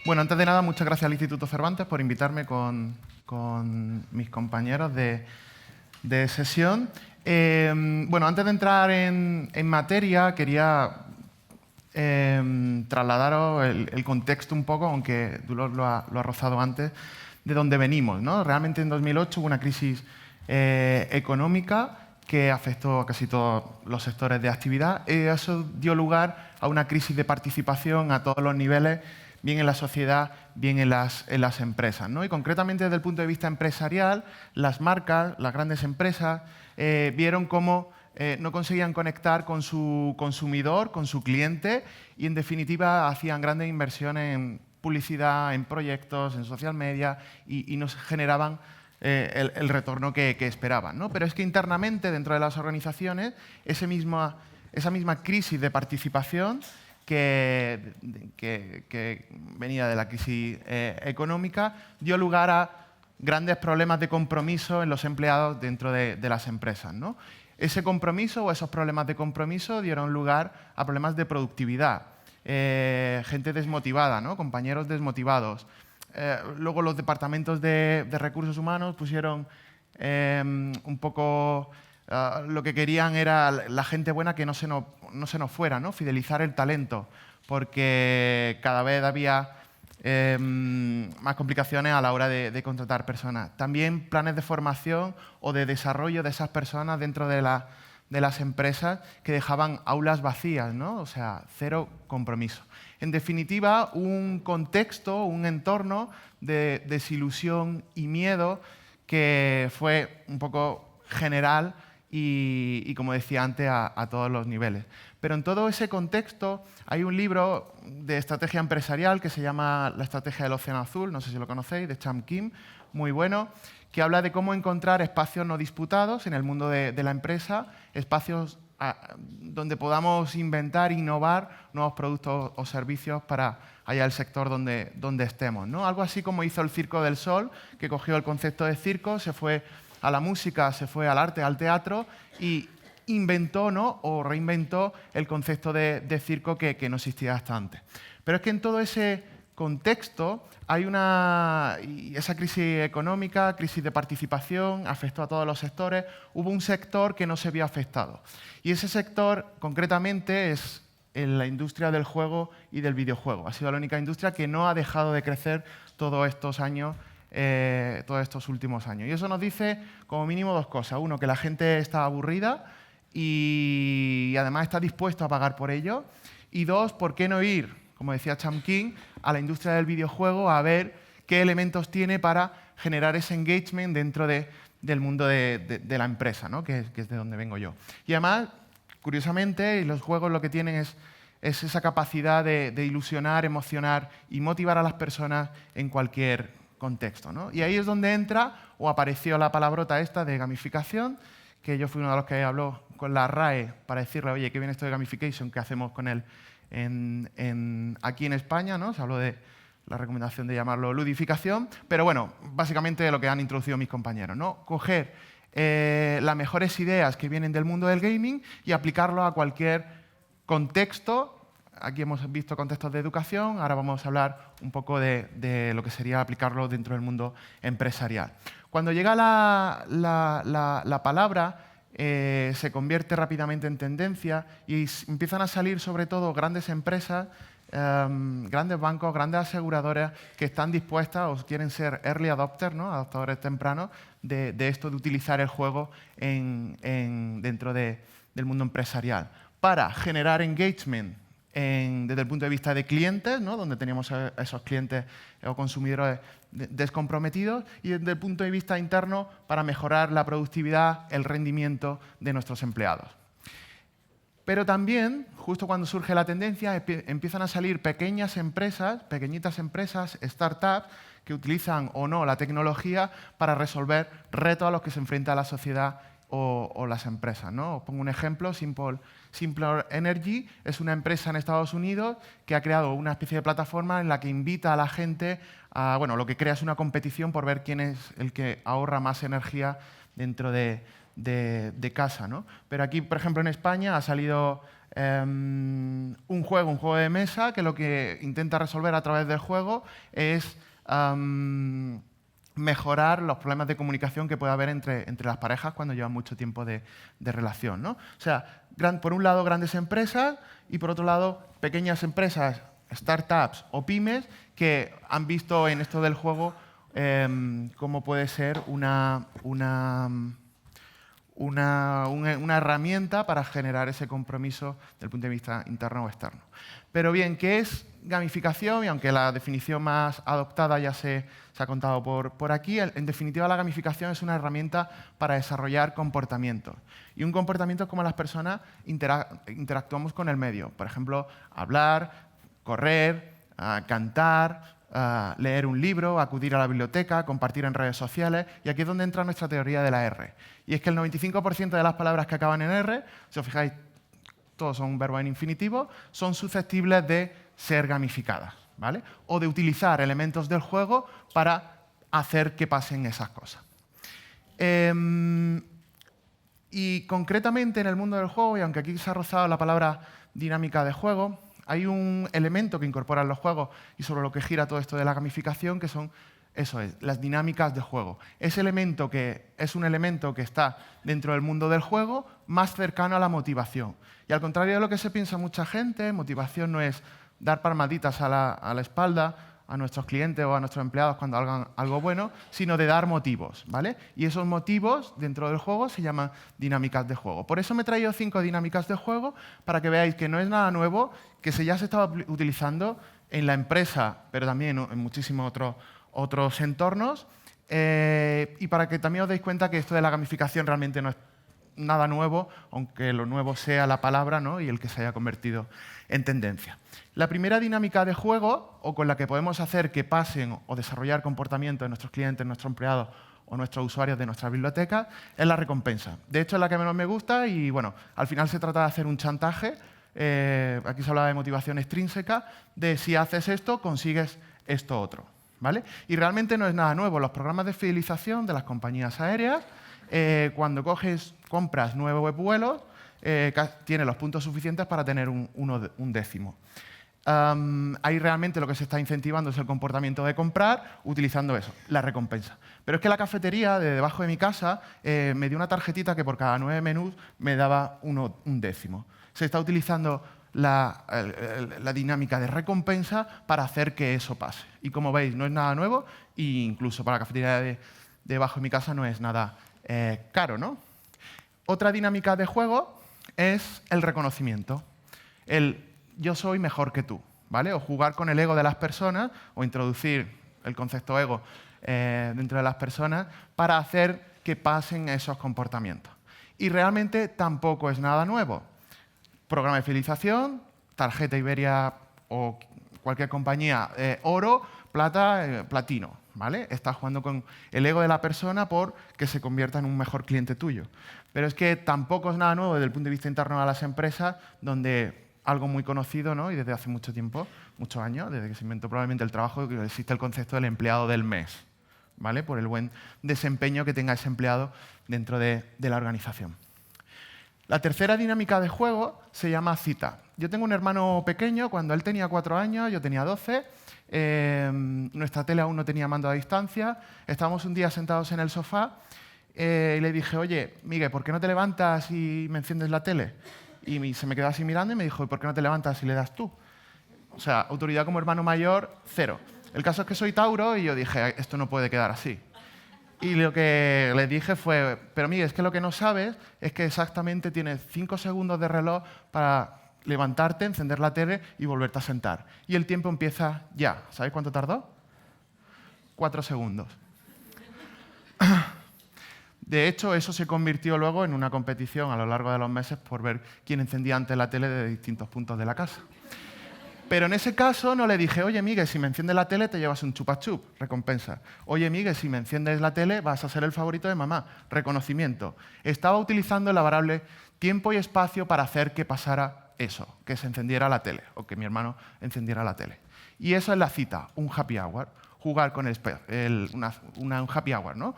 Bueno, antes de nada, muchas gracias al Instituto Cervantes por invitarme con mis compañeros de sesión. Bueno, antes de entrar en materia, quería trasladaros el contexto un poco, aunque Dolors lo ha rozado antes, de dónde venimos, ¿no? Realmente en 2008 hubo una crisis económica que afectó a casi todos los sectores de actividad y eso dio lugar a una crisis de participación a todos los niveles, bien en la sociedad, bien en las empresas, ¿no? Y concretamente desde el punto de vista empresarial, las marcas, las grandes empresas, vieron cómo no conseguían conectar con su consumidor, con su cliente y, en definitiva, hacían grandes inversiones en publicidad, en proyectos, en social media y no generaban el retorno que esperaban, ¿no? Pero es que internamente, dentro de las organizaciones, esa misma crisis de participación que venía de la crisis económica dio lugar a grandes problemas de compromiso en los empleados dentro de las empresas, ¿no? Ese compromiso o esos problemas de compromiso dieron lugar a problemas de productividad, gente desmotivada, ¿no? Compañeros desmotivados. Luego los departamentos de recursos humanos pusieron un poco lo que querían era la gente buena que no se nos fuera, ¿no? Fidelizar el talento, porque cada vez había más complicaciones a la hora de contratar personas. También planes de formación o de desarrollo de esas personas dentro de las empresas que dejaban aulas vacías, ¿no? O sea, cero compromiso. En definitiva, un contexto, un entorno de desilusión y miedo que fue un poco general y como decía antes, a todos los niveles. Pero en todo ese contexto hay un libro de estrategia empresarial que se llama La estrategia del océano azul, no sé si lo conocéis, de Cham Kim, muy bueno, que habla de cómo encontrar espacios no disputados en el mundo de la empresa, espacios donde podamos inventar, innovar nuevos productos o servicios para allá el sector donde estemos, ¿no? Algo así como hizo el Circo del Sol, que cogió el concepto de circo, se fue a la música, se fue al arte, al teatro y inventó, ¿no? O reinventó el concepto de circo que no existía hasta antes. Pero es que en todo ese contexto hay esa crisis económica, crisis de participación, afectó a todos los sectores. Hubo un sector que no se vio afectado. Y ese sector, concretamente, es en la industria del juego y del videojuego. Ha sido la única industria que no ha dejado de crecer todos estos años, todos estos últimos años. Y eso nos dice, como mínimo, dos cosas. Uno, que la gente está aburrida y además está dispuesto a pagar por ello. Y dos, ¿por qué no ir, como decía Cham Kim, a la industria del videojuego a ver qué elementos tiene para generar ese engagement dentro del mundo de la empresa, ¿no? que es de donde vengo yo? Y además, curiosamente, los juegos lo que tienen es esa capacidad de ilusionar, emocionar y motivar a las personas en cualquier contexto, ¿no? Y ahí es donde entra o apareció la palabrota esta de gamificación, que yo fui uno de los que habló con la RAE para decirle, oye, qué viene esto de gamification, ¿qué hacemos con él aquí en España, ¿no? Se habló de la recomendación de llamarlo ludificación, pero bueno, básicamente lo que han introducido mis compañeros, ¿no? Coger las mejores ideas que vienen del mundo del gaming y aplicarlo a cualquier contexto. Aquí hemos visto contextos de educación, ahora vamos a hablar un poco de lo que sería aplicarlo dentro del mundo empresarial. Cuando llega la palabra, se convierte rápidamente en tendencia y empiezan a salir sobre todo grandes empresas, grandes bancos, grandes aseguradoras que están dispuestas o quieren ser early adopters, ¿no? Adoptadores tempranos de esto de utilizar el juego dentro del mundo empresarial para generar engagement desde el punto de vista de clientes, ¿no? Donde teníamos a esos clientes o consumidores descomprometidos, y desde el punto de vista interno para mejorar la productividad, el rendimiento de nuestros empleados. Pero también, justo cuando surge la tendencia, empiezan a salir pequeñas empresas, pequeñitas empresas, startups, que utilizan o no la tecnología para resolver retos a los que se enfrenta la sociedad o las empresas, ¿no? Os pongo un ejemplo, Simple Energy es una empresa en Estados Unidos que ha creado una especie de plataforma en la que invita a la gente a, bueno, lo que crea es una competición por ver quién es el que ahorra más energía dentro de de casa, ¿no? Pero aquí, por ejemplo, en España ha salido un juego de mesa que lo que intenta resolver a través del juego es mejorar los problemas de comunicación que puede haber entre las parejas cuando llevan mucho tiempo de relación, ¿no? O sea, por un lado grandes empresas y por otro lado pequeñas empresas, startups o pymes que han visto en esto del juego cómo puede ser una herramienta para generar ese compromiso desde el punto de vista interno o externo. Pero bien, ¿qué es gamificación? Y aunque la definición más adoptada ya se ha contado por aquí, en definitiva la gamificación es una herramienta para desarrollar comportamientos. Y un comportamiento es como las personas interactuamos con el medio. Por ejemplo, hablar, correr, cantar, leer un libro, acudir a la biblioteca, compartir en redes sociales. Y aquí es donde entra nuestra teoría de la R. Y es que el 95% de las palabras que acaban en R, si os fijáis, todos son verbos en infinitivo, son susceptibles de ser gamificadas, ¿vale? O de utilizar elementos del juego para hacer que pasen esas cosas. Y concretamente en el mundo del juego, y aunque aquí se ha rozado la palabra dinámica de juego, hay un elemento que incorporan los juegos y sobre lo que gira todo esto de la gamificación, que son, eso es, las dinámicas de juego. Ese elemento que es un elemento que está dentro del mundo del juego más cercano a la motivación. Y al contrario de lo que se piensa mucha gente, motivación no es dar palmaditas a la espalda a nuestros clientes o a nuestros empleados cuando hagan algo bueno, sino de dar motivos, ¿vale? Y esos motivos dentro del juego se llaman dinámicas de juego. Por eso me he traído 5 dinámicas de juego para que veáis que no es nada nuevo, que ya se estaba utilizando en la empresa, pero también en muchísimos otros entornos, y para que también os deis cuenta que esto de la gamificación realmente no es nada nuevo, aunque lo nuevo sea la palabra, ¿no? Y el que se haya convertido en tendencia. La primera dinámica de juego, o con la que podemos hacer que pasen o desarrollar comportamientos de nuestros clientes, nuestros empleados o nuestros usuarios de nuestra biblioteca, es la recompensa. De hecho, es la que menos me gusta y, bueno, al final se trata de hacer un chantaje. Aquí se hablaba de motivación extrínseca, de si haces esto, consigues esto otro, ¿vale? Y realmente no es nada nuevo. Los programas de fidelización de las compañías aéreas, cuando compras 9 vuelos, tiene los puntos suficientes para tener un décimo. Ahí realmente lo que se está incentivando es el comportamiento de comprar utilizando eso, la recompensa. Pero es que la cafetería de debajo de mi casa me dio una tarjetita que por cada 9 menús me daba un décimo. Se está utilizando la dinámica de recompensa para hacer que eso pase. Y como veis, no es nada nuevo e incluso para la cafetería de debajo de mi casa no es nada caro, ¿no? Otra dinámica de juego es el reconocimiento. El yo soy mejor que tú, ¿vale? O jugar con el ego de las personas o introducir el concepto ego dentro de las personas para hacer que pasen esos comportamientos. Y realmente tampoco es nada nuevo. Programa de fidelización, tarjeta Iberia o cualquier compañía, oro, plata, platino, ¿vale? Estás jugando con el ego de la persona por que se convierta en un mejor cliente tuyo. Pero es que tampoco es nada nuevo desde el punto de vista interno a las empresas, donde algo muy conocido, ¿no? Y desde hace mucho tiempo, muchos años, desde que se inventó probablemente el trabajo, que existe el concepto del empleado del mes, ¿vale? Por el buen desempeño que tenga ese empleado dentro de la organización. La tercera dinámica de juego se llama cita. Yo tengo un hermano pequeño, cuando él tenía 4 años, yo tenía 12, nuestra tele aún no tenía mando a distancia, estábamos un día sentados en el sofá y le dije, oye, Miguel, ¿por qué no te levantas y me enciendes la tele? Y se me quedó así mirando y me dijo, ¿y por qué no te levantas y le das tú? O sea, autoridad como hermano mayor, 0. El caso es que soy Tauro y yo dije, esto no puede quedar así. Y lo que le dije fue, pero Miguel, es que lo que no sabes es que exactamente tienes 5 segundos de reloj para levantarte, encender la tele y volverte a sentar. Y el tiempo empieza ya. ¿Sabéis cuánto tardó? 4 segundos. De hecho, eso se convirtió luego en una competición a lo largo de los meses por ver quién encendía antes la tele de distintos puntos de la casa. Pero en ese caso no le dije, oye, Miguel, si me enciendes la tele te llevas un chupa chup, recompensa. Oye, Miguel, si me enciendes la tele vas a ser el favorito de mamá, reconocimiento. Estaba utilizando la variable tiempo y espacio para hacer que pasara eso, que se encendiera la tele, o que mi hermano encendiera la tele. Y eso es la cita, un happy hour. jugar con un happy hour, ¿no?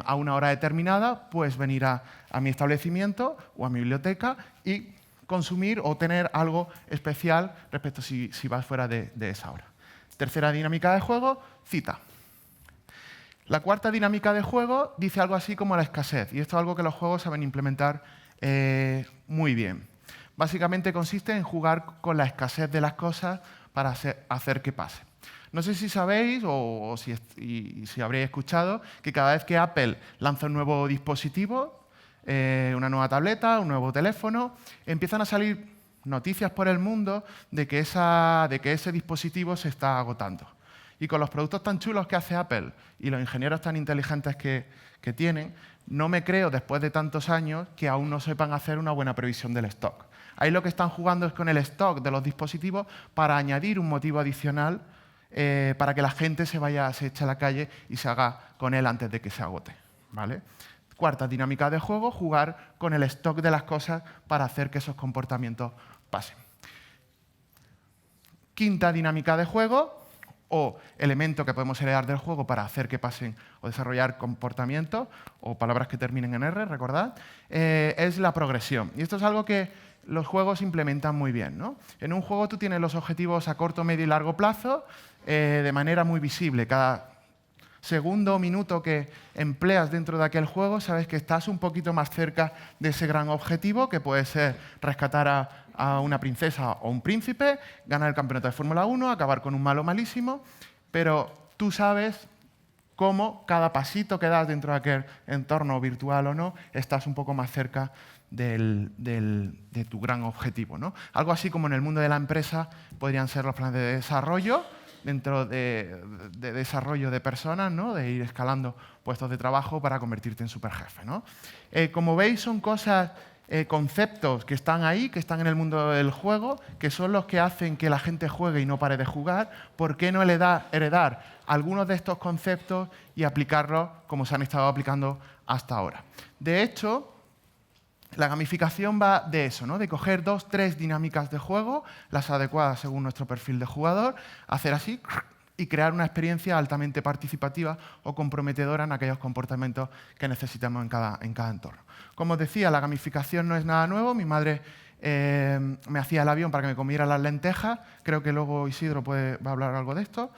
A una hora determinada, pues venir a mi establecimiento o a mi biblioteca y consumir o tener algo especial respecto si vas fuera de esa hora. Tercera dinámica de juego, cita. La cuarta dinámica de juego dice algo así como la escasez, y esto es algo que los juegos saben implementar muy bien. Básicamente consiste en jugar con la escasez de las cosas para hacer que pase. No sé si sabéis o si habréis escuchado que cada vez que Apple lanza un nuevo dispositivo, una nueva tableta, un nuevo teléfono, empiezan a salir noticias por el mundo de que ese dispositivo se está agotando. Y con los productos tan chulos que hace Apple y los ingenieros tan inteligentes que tienen, no me creo, después de tantos años, que aún no sepan hacer una buena previsión del stock. Ahí lo que están jugando es con el stock de los dispositivos para añadir un motivo adicional para que la gente se eche a la calle y se haga con él antes de que se agote, ¿vale? Cuarta dinámica de juego, jugar con el stock de las cosas para hacer que esos comportamientos pasen. Quinta dinámica de juego, o elemento que podemos heredar del juego para hacer que pasen o desarrollar comportamientos, o palabras que terminen en R, recordad, es la progresión. Y esto es algo que los juegos implementan muy bien, ¿no? En un juego tú tienes los objetivos a corto, medio y largo plazo de manera muy visible. Cada segundo o minuto que empleas dentro de aquel juego, sabes que estás un poquito más cerca de ese gran objetivo, que puede ser rescatar a una princesa o un príncipe, ganar el campeonato de Fórmula 1, acabar con un malo malísimo, pero tú sabes cómo cada pasito que das dentro de aquel entorno virtual o no, estás un poco más cerca de tu gran objetivo, ¿no? Algo así como en el mundo de la empresa podrían ser los planes de desarrollo, dentro de desarrollo de personas, ¿no? De ir escalando puestos de trabajo para convertirte en superjefe, ¿no? Como veis, son cosas, conceptos que están ahí, que están en el mundo del juego, que son los que hacen que la gente juegue y no pare de jugar. ¿Por qué no heredar algunos de estos conceptos y aplicarlos como se han estado aplicando hasta ahora? De hecho, la gamificación va de eso, ¿no? De coger 2, 3 dinámicas de juego, las adecuadas según nuestro perfil de jugador, hacer así y crear una experiencia altamente participativa o comprometedora en aquellos comportamientos que necesitamos en cada entorno. Como os decía, la gamificación no es nada nuevo. Mi madre me hacía el avión para que me comiera las lentejas. Creo que luego Isidro va a hablar algo de esto.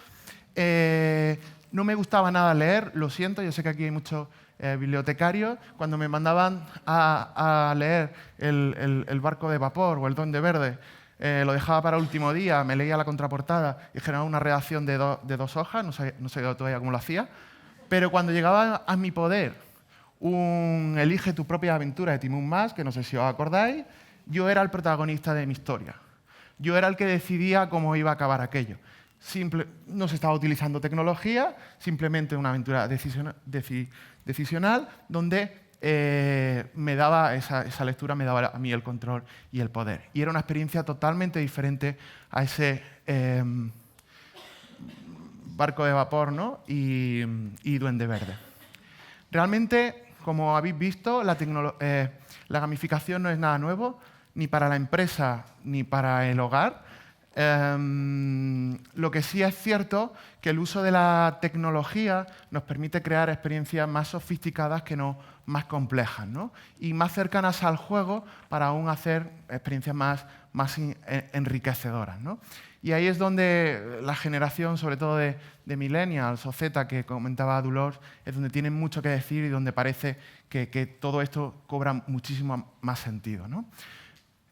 No me gustaba nada leer, lo siento, yo sé que aquí hay muchos bibliotecarios. Cuando me mandaban a leer el barco de vapor o el Duende Verde, lo dejaba para último día, me leía la contraportada y generaba una redacción de 2 hojas, no sé todavía cómo lo hacía, pero cuando llegaba a mi poder Elige tu propia aventura de Timon Mas, que no sé si os acordáis, yo era el protagonista de mi historia. Yo era el que decidía cómo iba a acabar aquello. No se estaba utilizando tecnología, simplemente una aventura decisional donde me daba esa lectura me daba a mí el control y el poder. Y era una experiencia totalmente diferente a ese barco de vapor, ¿no? y Duende Verde. Realmente, como habéis visto, la gamificación no es nada nuevo, ni para la empresa ni para el hogar. Lo que sí es cierto que el uso de la tecnología nos permite crear experiencias más sofisticadas que no más complejas, ¿no? Y más cercanas al juego para aún hacer experiencias más enriquecedoras, ¿no? Y ahí es donde la generación, sobre todo de millennials o Z, que comentaba Dolors, es donde tienen mucho que decir y donde parece que todo esto cobra muchísimo más sentido, ¿no?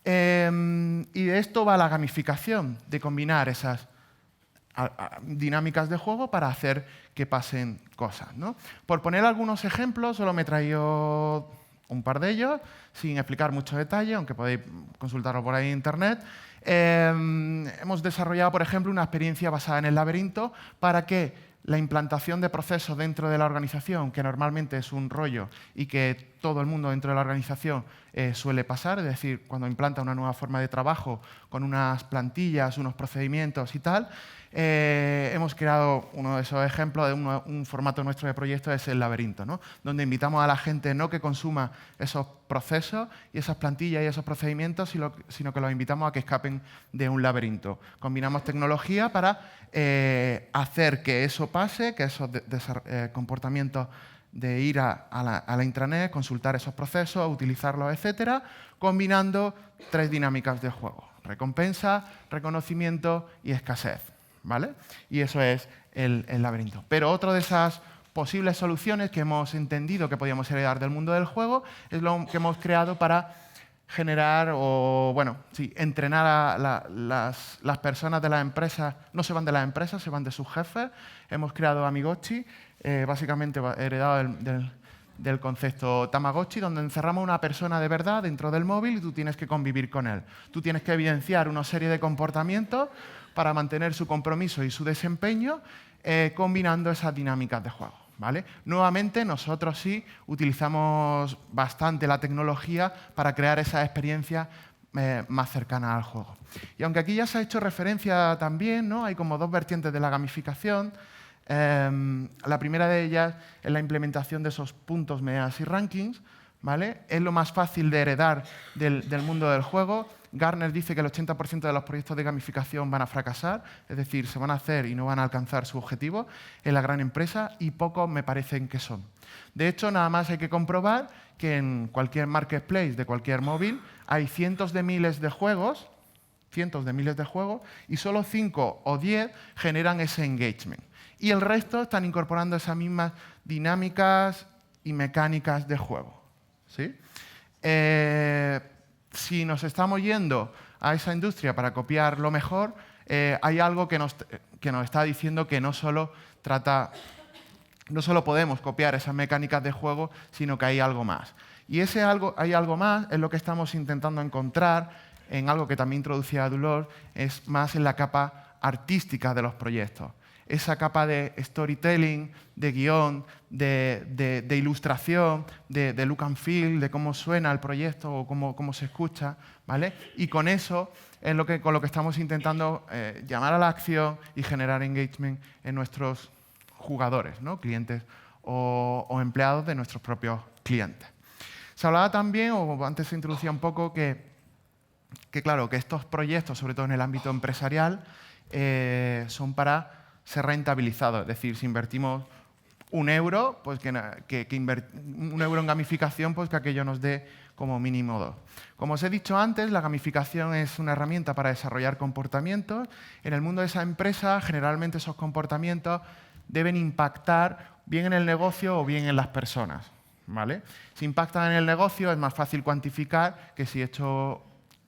Y de esto va la gamificación, de combinar esas dinámicas de juego para hacer que pasen cosas, ¿no? Por poner algunos ejemplos, solo me he traído un par de ellos, sin explicar mucho detalle, aunque podéis consultarlo por ahí en Internet. Hemos desarrollado, por ejemplo, una experiencia basada en el laberinto para que la implantación de procesos dentro de la organización, que normalmente es un rollo y que todo el mundo dentro de la organización suele pasar, es decir, cuando implanta una nueva forma de trabajo con unas plantillas, unos procedimientos y tal. Hemos creado uno de esos ejemplos de un formato nuestro de proyecto, es el laberinto, ¿no? Donde invitamos a la gente no que consuma esos procesos y esas plantillas y esos procedimientos, sino que los invitamos a que escapen de un laberinto. Combinamos tecnología para hacer que eso pase, que esos comportamientos de ir a la intranet, consultar esos procesos, utilizarlos, etcétera, combinando 3 dinámicas de juego: recompensa, reconocimiento y escasez, ¿vale? Y eso es el laberinto. Pero otra de esas posibles soluciones que hemos entendido que podíamos heredar del mundo del juego es lo que hemos creado para generar entrenar a las personas de las empresas. No se van de las empresas, se van de sus jefes. Hemos creado Amigotchi, básicamente heredado del concepto Tamagotchi, donde encerramos a una persona de verdad dentro del móvil y tú tienes que convivir con él. Tú tienes que evidenciar una serie de comportamientos para mantener su compromiso y su desempeño, combinando esas dinámicas de juego, ¿vale? Nuevamente, nosotros sí utilizamos bastante la tecnología para crear esa experiencia más cercana al juego. Y aunque aquí ya se ha hecho referencia también, ¿no? Hay como 2 vertientes de la gamificación. La primera de ellas es la implementación de esos puntos, medallas y rankings, ¿vale? Es lo más fácil de heredar del mundo del juego. Gartner dice que el 80% de los proyectos de gamificación van a fracasar, es decir, se van a hacer y no van a alcanzar su objetivo en la gran empresa, y pocos me parecen que son. De hecho, nada más hay que comprobar que en cualquier marketplace de cualquier móvil hay cientos de miles de juegos, y solo 5 o 10 generan ese engagement. Y el resto están incorporando esas mismas dinámicas y mecánicas de juego, ¿sí? Si nos estamos yendo a esa industria para copiar lo mejor, hay algo que nos está diciendo que no solo podemos copiar esas mecánicas de juego, sino que hay algo más. Y hay algo más es lo que estamos intentando encontrar en algo que también introducía Dulor, es más en la capa artística de los proyectos. Esa capa de storytelling, de guión, de ilustración, de look and feel, de cómo suena el proyecto o cómo se escucha, ¿vale? Y con eso es con lo que estamos intentando llamar a la acción y generar engagement en nuestros jugadores, ¿no? Clientes o empleados de nuestros propios clientes. Se hablaba también, o antes se introducía un poco, que claro, que estos proyectos, sobre todo en el ámbito empresarial, son para ser rentabilizados. Es decir, si invertimos €1, pues €1 en gamificación, pues que aquello nos dé como mínimo 2. Como os he dicho antes, la gamificación es una herramienta para desarrollar comportamientos. En el mundo de esa empresa, generalmente esos comportamientos deben impactar bien en el negocio o bien en las personas, ¿vale? Si impactan en el negocio, es más fácil cuantificar que si he hecho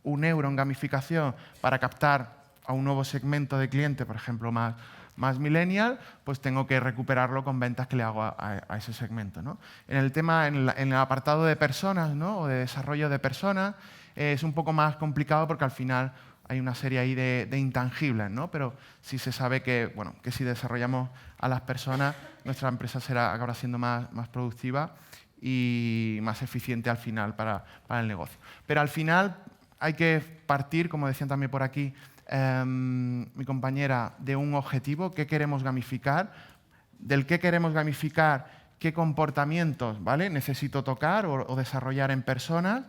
€1 en gamificación para captar a un nuevo segmento de cliente, por ejemplo, más millennial, pues tengo que recuperarlo con ventas que le hago a ese segmento, ¿no? En el apartado de personas, ¿no? O de desarrollo de personas, es un poco más complicado porque al final hay una serie ahí de intangibles, ¿no? Pero sí se sabe que si desarrollamos a las personas, nuestra empresa acabará siendo más productiva y más eficiente al final para el negocio. Pero al final hay que partir, como decían también por aquí mi compañera, de un objetivo: qué queremos gamificar, del qué queremos gamificar, qué comportamientos, ¿vale?, necesito tocar o desarrollar en personas,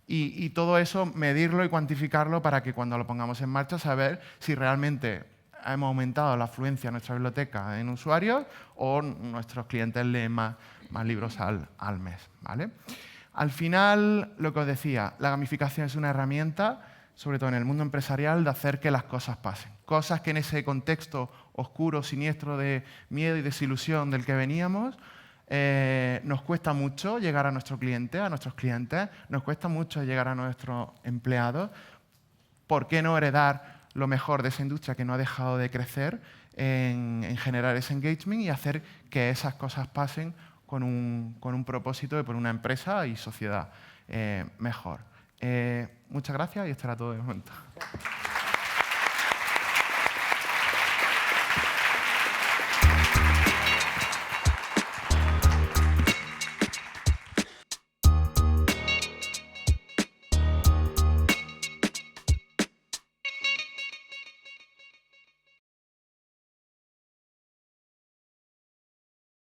y todo eso medirlo y cuantificarlo para que cuando lo pongamos en marcha saber si realmente hemos aumentado la afluencia en nuestra biblioteca en usuarios o nuestros clientes leen más libros al mes, ¿vale? Al final, lo que os decía, la gamificación es una herramienta, sobre todo en el mundo empresarial, de hacer que las cosas pasen. Cosas que en ese contexto oscuro, siniestro de miedo y desilusión del que veníamos, nos cuesta mucho llegar a nuestro cliente, a nuestros clientes, nos cuesta mucho llegar a nuestros empleados. ¿Por qué no heredar lo mejor de esa industria que no ha dejado de crecer en generar ese engagement y hacer que esas cosas pasen con un propósito de por una empresa y sociedad mejor? Muchas gracias y esto era todo de momento.